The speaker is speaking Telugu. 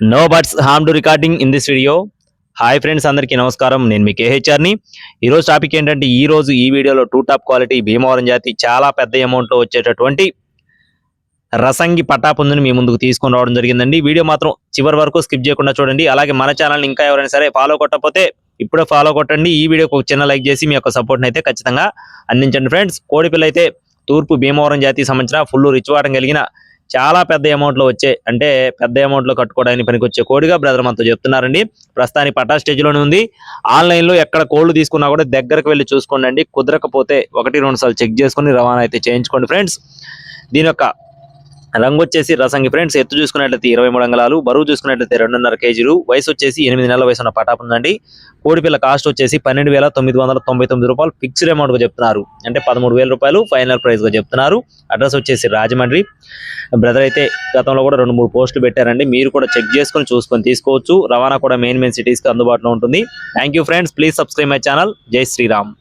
No buts harm to recording in this video. Hi friends, అందరికీ నమస్కారం. నేను మీ కేహెచ్ఆర్ని. ఈరోజు టాపిక్ ఏంటంటే, ఈ వీడియోలో టూ టాప్ క్వాలిటీ భీమవరం జాతి చాలా పెద్ద అమౌంట్లో వచ్చేటటువంటి రసంగి పట్టాపుందుని మీ ముందుకు తీసుకొని రావడం జరిగిందండి. వీడియో మాత్రం చివరి వరకు స్కిప్ చేయకుండా చూడండి. అలాగే మన ఛానల్ని ఇంకా ఎవరైనా సరే ఫాలో కొట్టకపోతే ఇప్పుడే ఫాలో కొట్టండి. ఈ వీడియోకి ఒక చిన్న లైక్ చేసి మీ యొక్క సపోర్ట్ని అయితే ఖచ్చితంగా అందించండి ఫ్రెండ్స్. కోడిపిల్ల అయితే తూర్పు భీమవరం జాతికి సంబంధించిన ఫుల్ రిచ్ వాటం కలిగిన చాలా పెద్ద అమౌంట్లో వచ్చే, అంటే పెద్ద అమౌంట్లో కట్టుకోవడానికి పనికొచ్చే కోడిగా బ్రదర్ మనతో చెప్తున్నారండి. ప్రస్తుతానికి పట్టా స్టేజ్లోనే ఉంది. ఆన్లైన్లో ఎక్కడ కోళ్లు తీసుకున్నా కూడా దగ్గరకు వెళ్ళి చూసుకోండి. కుదరకపోతే 1-2 సార్లు చెక్ చేసుకుని రవాణా అయితే చేయించుకోండి ఫ్రెండ్స్. దీని యొక్క రంగు వచ్చేసి రసంగి ఫ్రెండ్స్. ఎత్తు చూసుకున్నట్లయితే 23 అంగుళాలు, బరువు చూసుకున్నట్లయితే 2.5 కేజీలు, వయసు వచ్చేసి 8 నెలల వయసు ఉన్న పటాపు ఉందండి. కోడిపిల్ల కాస్ట్ వచ్చేసి 12,999 రూపాయలు ఫిక్స్డ్ అమౌంట్గా చెప్తున్నారు. అంటే 13,000 రూపాయలు ఫైనల్ ప్రైస్గా చెప్తున్నారు. అడ్రస్ వచ్చేసి రాజమండ్రి. బ్రదర్ అయితే గతంలో కూడా 2-3 పోస్టులు పెట్టారండి. మీరు కూడా చెక్ చేసుకొని చూసుకొని తీసుకోవచ్చు. రవాణా కూడా మెయిన్ సిటీస్కి అందుబాటులో ఉంటుంది. Thank you friends. Please subscribe my channel. జై శ్రీరామ్.